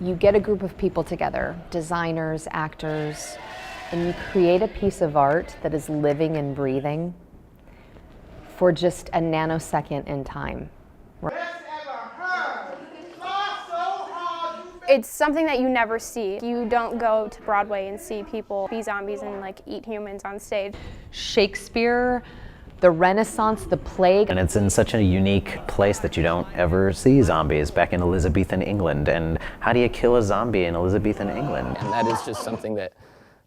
You get a group of people together, designers, actors, and you create a piece of art that is living and breathing for just a nanosecond in time. It's something that you never see. You don't go to Broadway and see people be zombies and like eat humans on stage. Shakespeare, the Renaissance, the plague. And it's in such a unique place that you don't ever see zombies back in Elizabethan England. And how do you kill a zombie in Elizabethan England? And that is just something that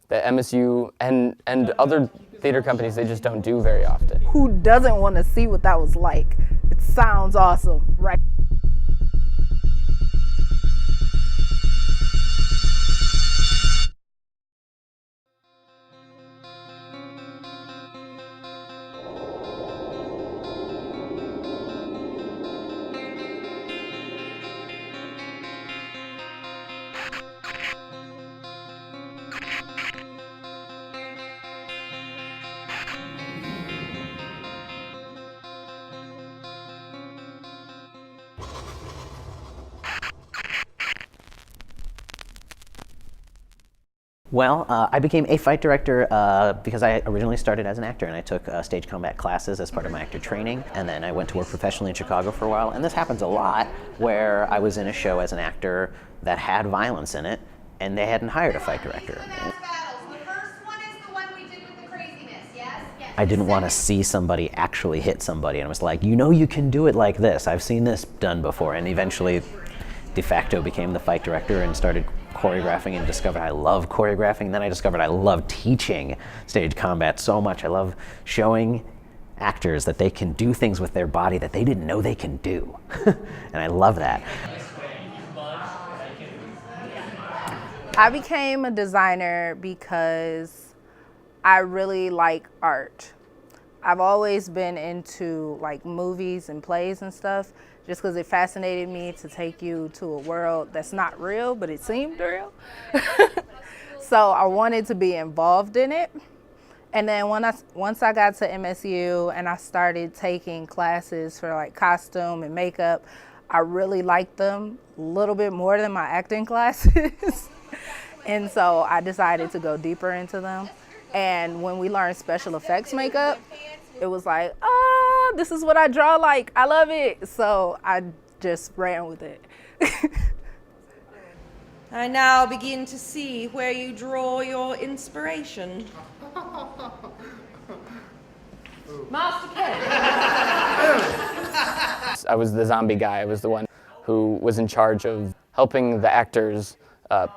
MSU and other theater companies, they just don't do very often. Who doesn't want to see what that was like? It sounds awesome, right? Well, I became a fight director because I originally started as an actor, and I took stage combat classes as part of my actor training, and then I went to work professionally in Chicago for a while. And this happens a lot, where I was in a show as an actor that had violence in it, and they hadn't hired a fight director. I didn't want to see somebody actually hit somebody, and I was like, you know, you can do it like this. I've seen this done before, and eventually de facto became the fight director and started choreographing and discovered I love choreographing. Then I discovered I love teaching stage combat so much. I love showing actors that they can do things with their body that they didn't know they can do. And I love that. I became a designer because I really like art. I've always been into like movies and plays and stuff, just because it fascinated me to take you to a world that's not real, but it seemed real. So I wanted to be involved in it. And then once I got to MSU and I started taking classes for like costume and makeup, I really liked them a little bit more than my acting classes. And so I decided to go deeper into them. And when we learned special effects makeup, it was like, oh, this is what I draw like. I love it. So I just ran with it. I now begin to see where you draw your inspiration. Master Ken. I was the zombie guy. I was the one who was in charge of helping the actors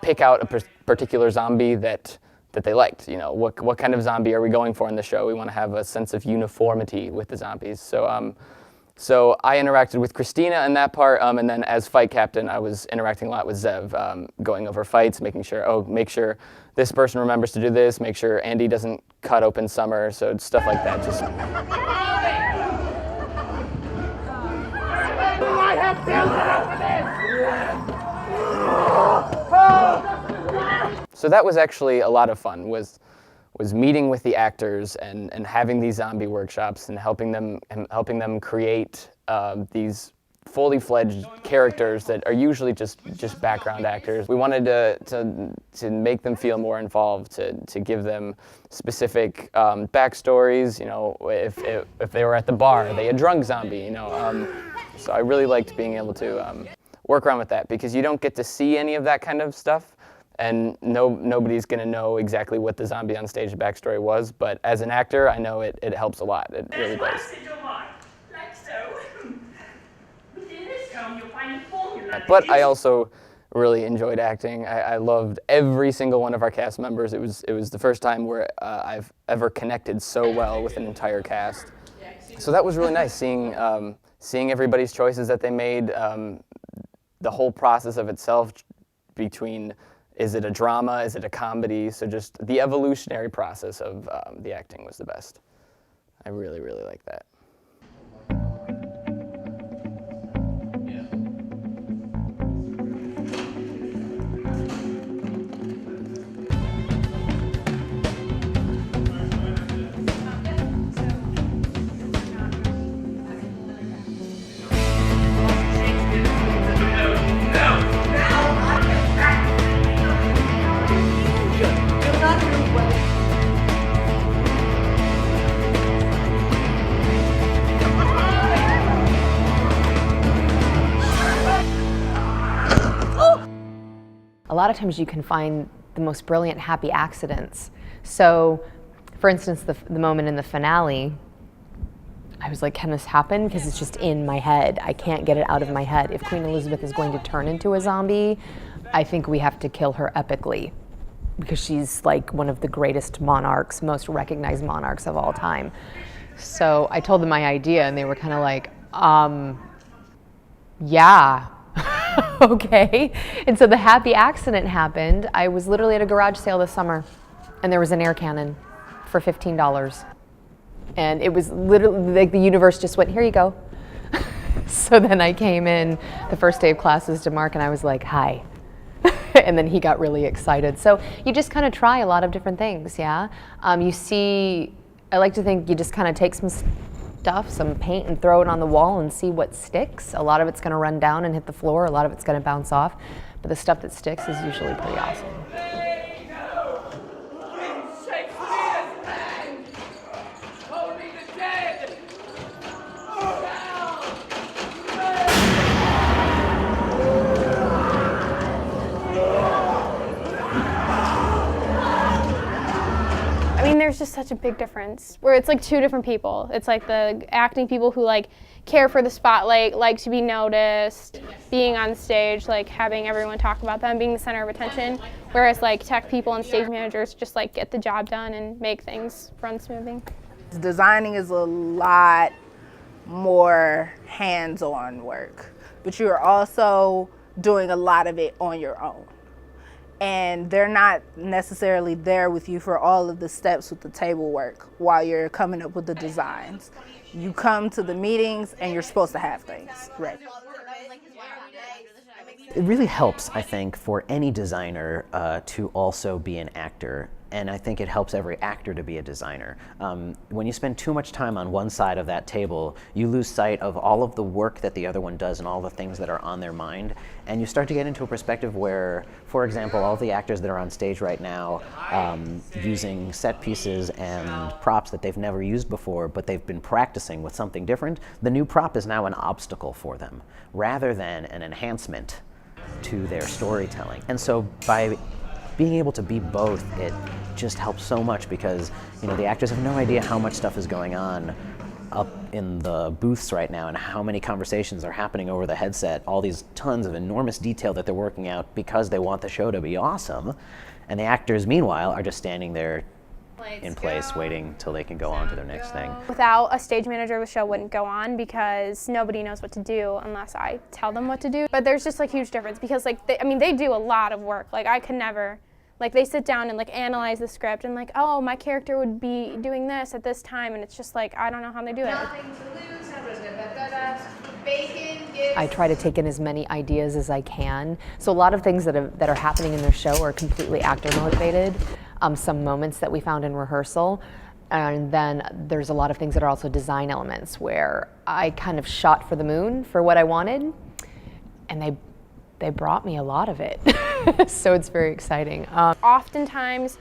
pick out a particular zombie that they liked. You know, what kind of zombie are we going for in the show? We want to have a sense of uniformity with the zombies. So I interacted with Christina in that part, and then as fight captain, I was interacting a lot with Zev, going over fights, making sure, make sure this person remembers to do this, make sure Andy doesn't cut open Summer, so stuff like that. Just. I have So that was actually a lot of fun, was meeting with the actors and having these zombie workshops and helping them create these fully fledged characters that are usually just background actors. We wanted to make them feel more involved, to give them specific backstories. You know, if they were at the bar, they had drunk zombie. You know, so I really liked being able to work around with that, because you don't get to see any of that kind of stuff. And nobody's going to know exactly what the zombie on stage backstory was, but as an actor, I know it helps a lot. It really does. But I also really enjoyed acting. I loved every single one of our cast members. It was the first time where I've ever connected so well with an entire cast. So that was really nice, seeing everybody's choices that they made, the whole process of itself between, is it a drama? Is it a comedy? So just the evolutionary process of the acting was the best. I really, really like that. a lot of times you can find the most brilliant happy accidents. So, for instance, the moment in the finale, I was like, can this happen? Because it's just in my head. I can't get it out of my head. If Queen Elizabeth is going to turn into a zombie, I think we have to kill her epically, because she's like one of the greatest monarchs, most recognized monarchs of all time. So I told them my idea, and they were kind of like, yeah, okay. And so the happy accident happened. I was literally at a garage sale this summer, and there was an air cannon for $15. And it was literally like the universe just went, here you go. So then I came in the first day of classes to Mark, and I was like, hi. And then he got really excited. So you just kind of try a lot of different things, yeah? You see, I like to think you just kind of take some stuff, some paint, and throw it on the wall and see what sticks. A lot of it's going to run down and hit the floor. A lot of it's going to bounce off. But the stuff that sticks is usually pretty awesome. There's just such a big difference where it's like two different people. It's like the acting people who like care for the spotlight, like to be noticed, being on stage, like having everyone talk about them, being the center of attention. Whereas like tech people and stage managers just like get the job done and make things run smoothly. Designing is a lot more hands-on work, but you're also doing a lot of it on your own. And they're not necessarily there with you for all of the steps with the table work while you're coming up with the designs. You come to the meetings and you're supposed to have things ready. It really helps, I think, for any designer to also be an actor. And I think it helps every actor to be a designer. When you spend too much time on one side of that table, you lose sight of all of the work that the other one does and all the things that are on their mind. And you start to get into a perspective where, for example, all the actors that are on stage right now using set pieces and props that they've never used before, but they've been practicing with something different, the new prop is now an obstacle for them, rather than an enhancement to their storytelling. And so by being able to be both, it just helps so much, because the actors have no idea how much stuff is going on up in the booths right now and how many conversations are happening over the headset, all these tons of enormous detail that they're working out because they want the show to be awesome. And the actors, meanwhile, are just standing there in place waiting till they can go on to their next thing. Without a stage manager, the show wouldn't go on because nobody knows what to do unless I tell them what to do. But there's just like huge difference because like they do a lot of work. Like I could never. Like they sit down and like analyze the script and like, oh, my character would be doing this at this time, and it's just like, I don't know how they do it. I try to take in as many ideas as I can. So a lot of things that are happening in their show are completely actor motivated. Some moments that we found in rehearsal. And then there's a lot of things that are also design elements where I kind of shot for the moon for what I wanted, and they brought me a lot of it. So it's very exciting. Oftentimes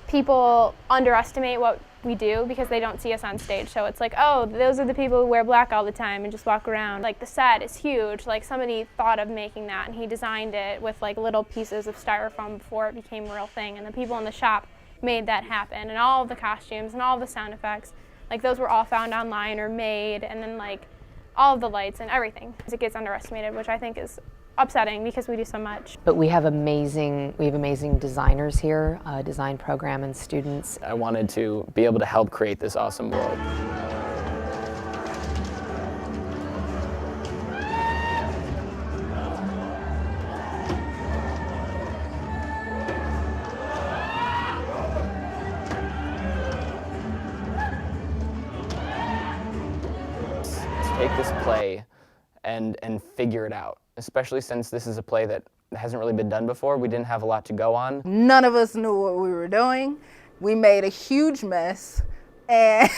people underestimate what we do because they don't see us on stage. So it's like, oh, those are the people who wear black all the time and just walk around. Like the set is huge. Like somebody thought of making that and he designed it with like little pieces of styrofoam before it became a real thing. And the people in the shop made that happen. And all of the costumes and all of the sound effects, like those were all found online or made. And then like all of the lights and everything. It gets underestimated, which I think is upsetting because we do so much. But we have amazing designers here, design program and students. I wanted to be able to help create this awesome world. Take this play and figure it out. Especially since this is a play that hasn't really been done before. We didn't have a lot to go on. None of us knew what we were doing. We made a huge mess, and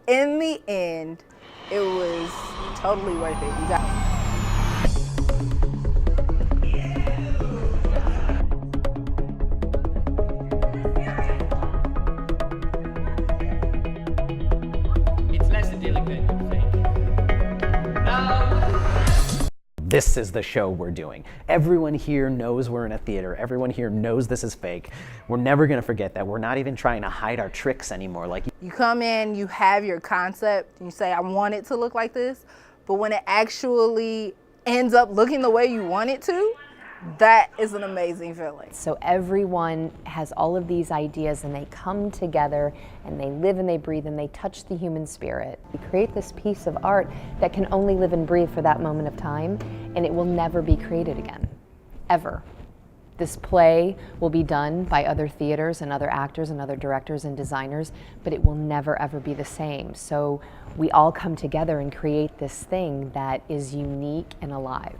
in the end, it was totally worth it. It's less delicate, you think. this is the show we're doing. Everyone here knows we're in a theater. Everyone here knows this is fake. We're never going to forget that. We're not even trying to hide our tricks anymore. Like, You come in, you have your concept, and you say, I want it to look like this, but when it actually ends up looking the way you want it to, that is an amazing feeling. So everyone has all of these ideas and they come together and they live and they breathe and they touch the human spirit. We create this piece of art that can only live and breathe for that moment of time, and it will never be created again, ever. This play will be done by other theaters and other actors and other directors and designers, but it will never ever be the same. So we all come together and create this thing that is unique and alive.